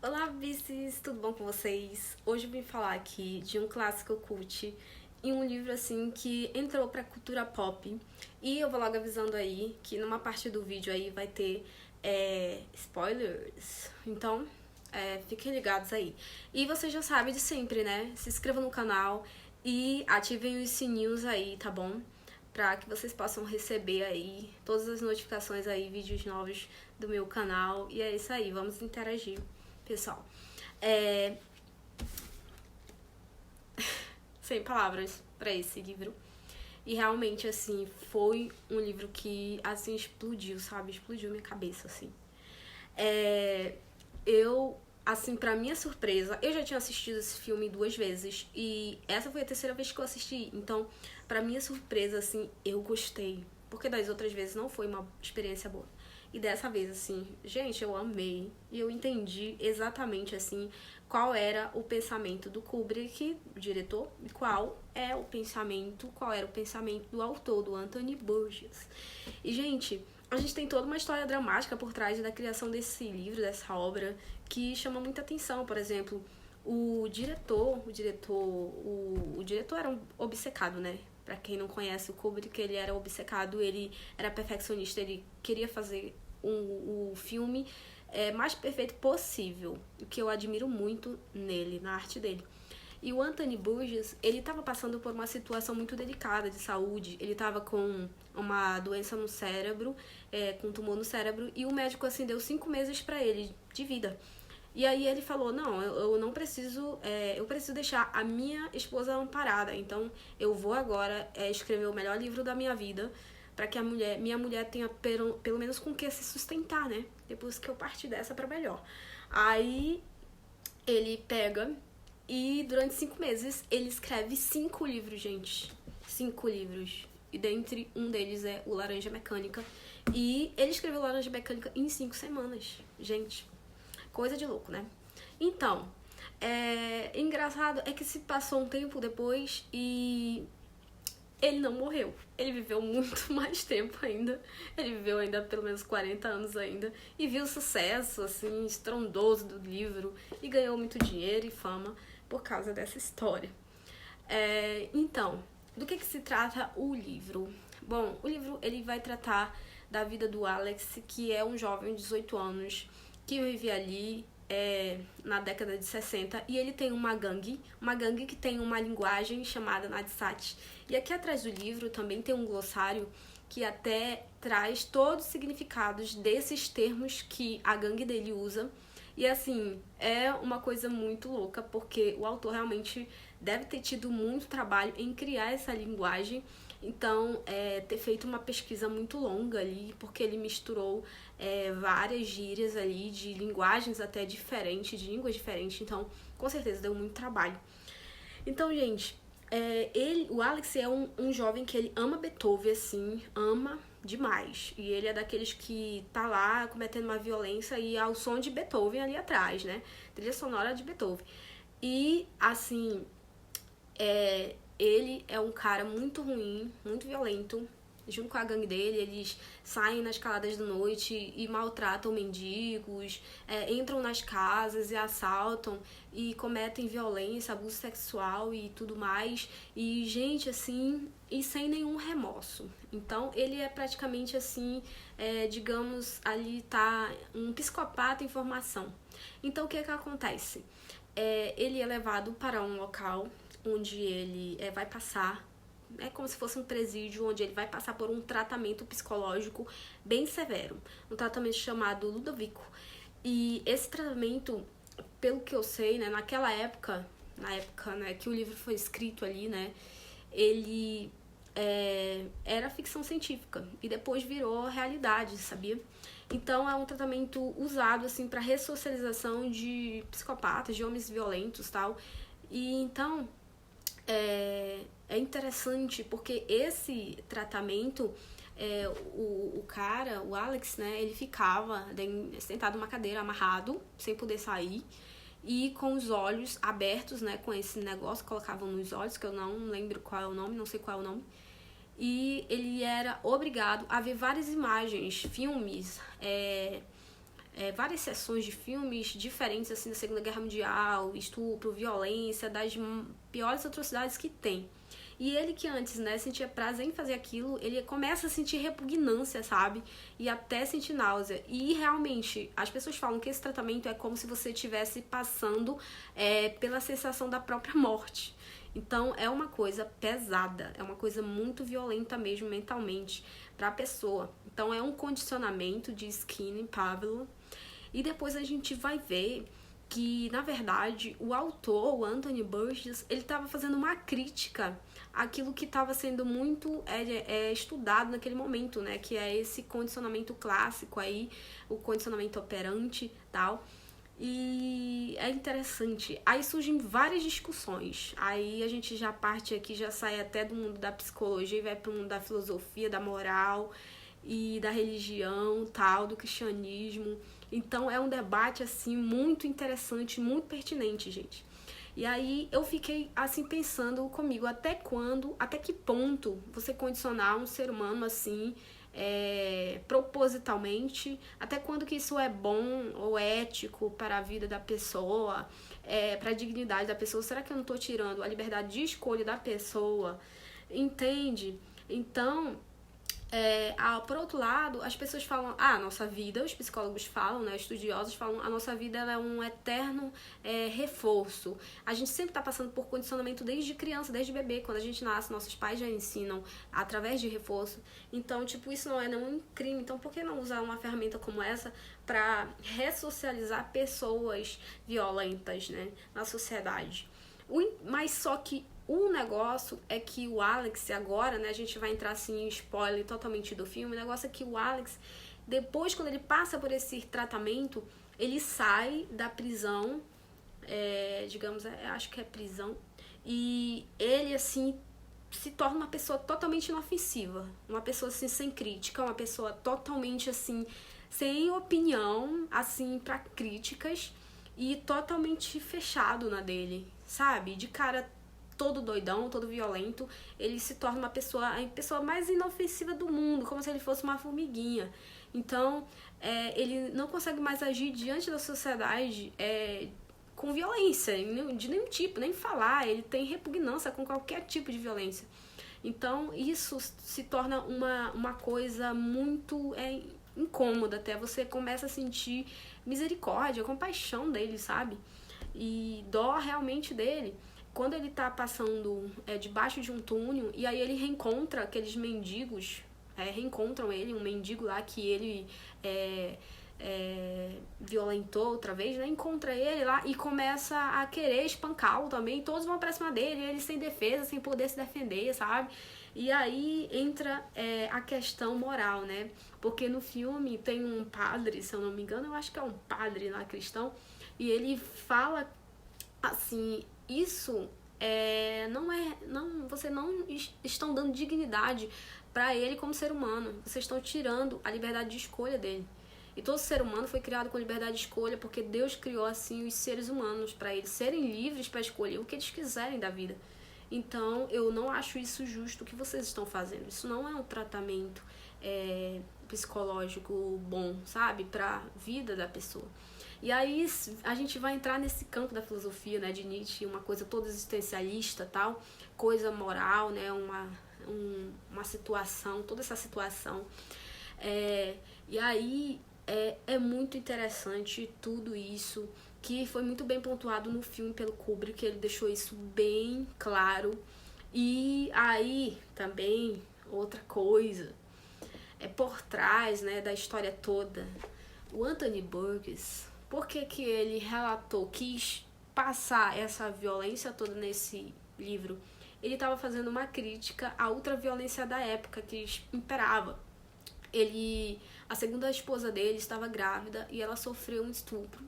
Olá, vices, tudo bom com vocês? Hoje eu vim falar aqui de um clássico cult e um livro assim que entrou pra cultura pop. E eu vou logo avisando aí que numa parte do vídeo aí vai ter spoilers. Então, fiquem ligados aí. E vocês já sabem de sempre, né? Se inscrevam no canal e ativem os sininhos aí, tá bom? Pra que vocês possam receber aí todas as notificações aí, vídeos novos do meu canal. E é isso aí, vamos interagir, pessoal. É... Sem palavras pra esse livro. E realmente, assim, foi um livro que, assim, explodiu, sabe? Explodiu minha cabeça, assim. Eu, assim, pra minha surpresa, eu já tinha assistido esse filme 2 vezes. E essa foi a terceira vez que eu assisti. Então, pra minha surpresa, assim, eu gostei. Porque das outras vezes não foi uma experiência boa. E dessa vez, assim, gente, eu amei. E eu entendi exatamente, assim, qual era o pensamento do Kubrick, o diretor, e qual era o pensamento do autor, do Anthony Burgess. E, gente, a gente tem toda uma história dramática por trás da criação desse livro, dessa obra, que chama muita atenção. Por exemplo, o diretor era um obcecado, né? Pra quem não conhece o Kubrick, ele era obcecado, ele era perfeccionista, ele queria fazer o filme mais perfeito possível, o que eu admiro muito nele, na arte dele. E o Anthony Burgess, ele estava passando por uma situação muito delicada de saúde. Ele estava com uma doença no cérebro, com um tumor no cérebro, e o médico, assim, deu 5 meses para ele de vida. E aí ele falou, não, eu não preciso, eu preciso deixar a minha esposa amparada. Então eu vou agora escrever o melhor livro da minha vida para que minha mulher tenha pelo menos com que se sustentar, né? Depois que eu partir dessa para melhor. Aí ele pega e durante 5 meses ele escreve 5 livros, gente. 5 livros. E dentre um deles é o Laranja Mecânica. E ele escreveu Laranja Mecânica em 5 semanas, gente. Coisa de louco, né? Então, engraçado é que se passou um tempo depois e ele não morreu. Ele viveu muito mais tempo ainda. Ele viveu ainda pelo menos 40 anos ainda. E viu o sucesso, assim, estrondoso do livro. E ganhou muito dinheiro e fama por causa dessa história. Então, do que se trata o livro? Bom, o livro ele vai tratar da vida do Alex, que é um jovem de 18 anos, que vive ali na década de 60, e ele tem uma gangue que tem uma linguagem chamada Nadsat. E aqui atrás do livro também tem um glossário que até traz todos os significados desses termos que a gangue dele usa. E assim, é uma coisa muito louca, porque o autor realmente deve ter tido muito trabalho em criar essa linguagem. Então, ter feito uma pesquisa muito longa ali, porque ele misturou várias gírias ali, de linguagens até diferentes, de línguas diferentes. Então, com certeza, deu muito trabalho. Então, gente, o Alex é um jovem que ele ama Beethoven, assim, ama demais. E ele é daqueles que tá lá cometendo uma violência e ao som de Beethoven ali atrás, né? Trilha sonora de Beethoven. E, assim, ele é um cara muito ruim, muito violento. Junto com a gangue dele, eles saem nas caladas da noite e maltratam mendigos, entram nas casas e assaltam e cometem violência, abuso sexual e tudo mais. E, gente, assim, e sem nenhum remorso. Então, ele é praticamente assim, digamos, ali tá um psicopata em formação. Então, o que acontece? Ele é levado para um local onde ele vai passar, é como se fosse um presídio, onde ele vai passar por um tratamento psicológico bem severo, um tratamento chamado Ludovico. E esse tratamento, pelo que eu sei, né, naquela época, né, que o livro foi escrito ali, né, ele era ficção científica e depois virou realidade, sabia? Então é um tratamento usado assim para ressocialização de psicopatas, de homens violentos, tal. E então é interessante porque esse tratamento, o Alex, né, ele ficava sentado numa cadeira, amarrado, sem poder sair, e com os olhos abertos, né, com esse negócio que colocavam nos olhos, que eu não lembro qual é o nome, não sei qual é o nome. E ele era obrigado a ver várias imagens, filmes, várias sessões de filmes diferentes, assim, da Segunda Guerra Mundial, estupro, violência, das piores atrocidades que tem. E ele que antes, né, sentia prazer em fazer aquilo, ele começa a sentir repugnância, sabe? E até sentir náusea. E realmente, as pessoas falam que esse tratamento é como se você estivesse passando pela sensação da própria morte. Então, é uma coisa pesada, é uma coisa muito violenta mesmo mentalmente para a pessoa. Então, é um condicionamento de Skinner, Pavlov. E depois a gente vai ver que, na verdade, o autor, o Anthony Burgess, ele estava fazendo uma crítica àquilo que estava sendo muito estudado naquele momento, né? Que é esse condicionamento clássico aí, o condicionamento operante e tal. E é interessante. Aí surgem várias discussões. Aí a gente já parte aqui, já sai até do mundo da psicologia e vai para o mundo da filosofia, da moral e da religião, tal, do cristianismo. Então é um debate assim muito interessante, muito pertinente, gente. E aí eu fiquei assim pensando comigo, até que ponto você condicionar um ser humano assim, propositalmente, até quando que isso é bom ou ético para a vida da pessoa, para a dignidade da pessoa. Será que eu não estou tirando a liberdade de escolha da pessoa? Entende? Então, por outro lado, as pessoas falam, a nossa vida, os psicólogos falam, né, estudiosos falam, a nossa vida ela é um eterno reforço. A gente sempre está passando por condicionamento desde criança, desde bebê. Quando a gente nasce, nossos pais já ensinam através de reforço. Então, tipo, isso não é nenhum crime. Então, por que não usar uma ferramenta como essa para ressocializar pessoas violentas, né, na sociedade? Mas só que o negócio é que o Alex, agora, né, a gente vai entrar assim em spoiler totalmente do filme, o negócio é que o Alex, depois, quando ele passa por esse tratamento, ele sai da prisão, digamos, acho que é prisão, e ele, assim, se torna uma pessoa totalmente inofensiva, uma pessoa, assim, sem crítica, uma pessoa totalmente, assim, sem opinião, assim, pra críticas, e totalmente fechado na dele, sabe? De cara todo doidão, todo violento, ele se torna a pessoa mais inofensiva do mundo, como se ele fosse uma formiguinha. Então, ele não consegue mais agir diante da sociedade com violência, de nenhum tipo, nem falar, ele tem repugnância com qualquer tipo de violência. Então, isso se torna uma coisa muito incômoda até, você começa a sentir misericórdia, compaixão dele, sabe? E dó realmente dele. Quando ele tá passando debaixo de um túnel, e aí ele reencontra aqueles mendigos, reencontram ele, um mendigo lá que ele violentou outra vez, né? Encontra ele lá e começa a querer espancá-lo também, todos vão pra cima dele, ele sem defesa, sem poder se defender, sabe? E aí entra a questão moral, né? Porque no filme tem um padre, se eu não me engano, eu acho que é um padre lá cristão, e ele fala assim, isso vocês não estão dando dignidade para ele como ser humano, vocês estão tirando a liberdade de escolha dele. E todo ser humano foi criado com liberdade de escolha porque Deus criou assim os seres humanos para eles serem livres para escolher o que eles quiserem da vida. Então eu não acho isso justo o que vocês estão fazendo. Isso não é um tratamento psicológico bom, sabe, para a vida da pessoa. E aí a gente vai entrar nesse campo da filosofia, né, de Nietzsche, uma coisa toda existencialista, tal, coisa moral, né, uma situação, toda essa situação. E aí é muito interessante tudo isso, que foi muito bem pontuado no filme pelo Kubrick, ele deixou isso bem claro. E aí também outra coisa, por trás, né, da história toda, o Anthony Burgess, por que ele quis passar essa violência toda nesse livro? Ele estava fazendo uma crítica à ultraviolência da época que imperava. A segunda esposa dele estava grávida e ela sofreu um estupro.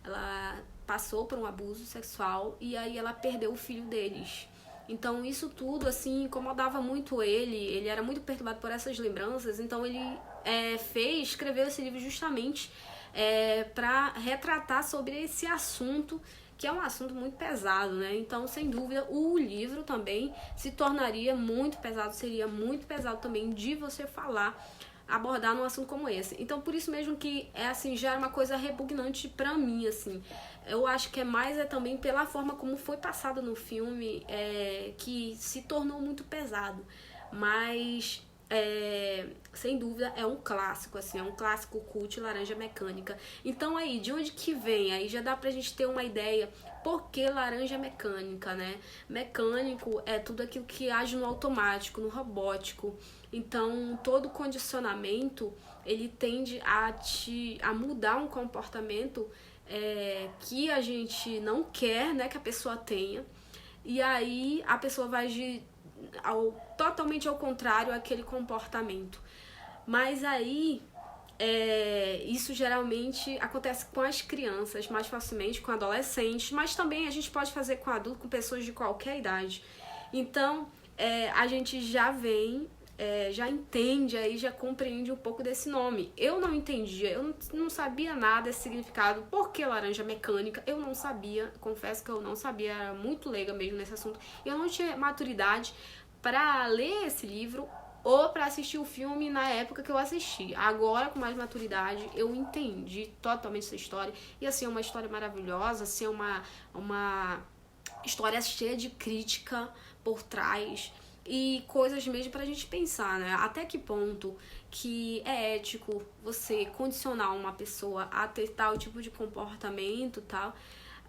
Ela passou por um abuso sexual e aí ela perdeu o filho deles. Então isso tudo assim incomodava muito ele era muito perturbado por essas lembranças, então ele escreveu esse livro justamente para retratar sobre esse assunto, que é um assunto muito pesado, né? Então, sem dúvida, o livro também se tornaria muito pesado, seria muito pesado também de você falar abordar num assunto como esse. Então, por isso mesmo que é assim, já é uma coisa repugnante pra mim, assim. Eu acho que é mais também pela forma como foi passado no filme, que se tornou muito pesado. Mas sem dúvida é um clássico, assim, é um clássico cult, Laranja Mecânica. Então aí, de onde que vem? Aí já dá pra gente ter uma ideia por que Laranja Mecânica, né? Mecânico é tudo aquilo que age no automático, no robótico. Então todo condicionamento ele tende a mudar um comportamento que a gente não quer, né, que a pessoa tenha. E aí a pessoa vai agir totalmente ao contrário àquele comportamento. Mas aí isso geralmente acontece com as crianças mais facilmente, com adolescentes, mas também a gente pode fazer com adultos, com pessoas de qualquer idade. Então a gente já vem, já entende, aí já compreende um pouco desse nome. Eu não entendia, eu não sabia nada desse significado. Por que Laranja Mecânica? Eu não sabia, confesso que eu não sabia, era muito leiga mesmo nesse assunto. Eu não tinha maturidade para ler esse livro ou para assistir o filme na época que eu assisti. Agora, com mais maturidade, eu entendi totalmente essa história. E assim, é uma história maravilhosa, assim, é uma história cheia de crítica por trás e coisas mesmo pra gente pensar, né? Até que ponto que é ético você condicionar uma pessoa a ter tal tipo de comportamento, tal?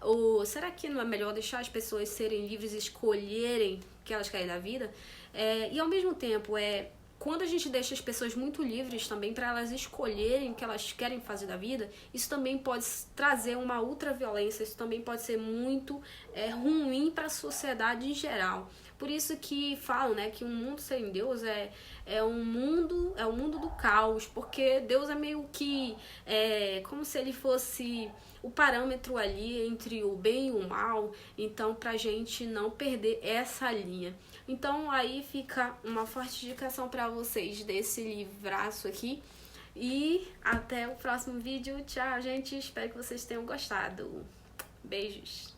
Ou será que não é melhor deixar as pessoas serem livres e escolherem o que elas querem da vida? E ao mesmo tempo, quando a gente deixa as pessoas muito livres também para elas escolherem o que elas querem fazer da vida, isso também pode trazer uma ultraviolência, isso também pode ser muito ruim para a sociedade em geral. Por isso que falam, né, que um mundo sem Deus é um mundo do caos, porque Deus é meio que como se ele fosse o parâmetro ali entre o bem e o mal, então pra gente não perder essa linha. Então aí fica uma forte indicação para vocês desse livraço aqui. E até o próximo vídeo. Tchau, gente. Espero que vocês tenham gostado. Beijos.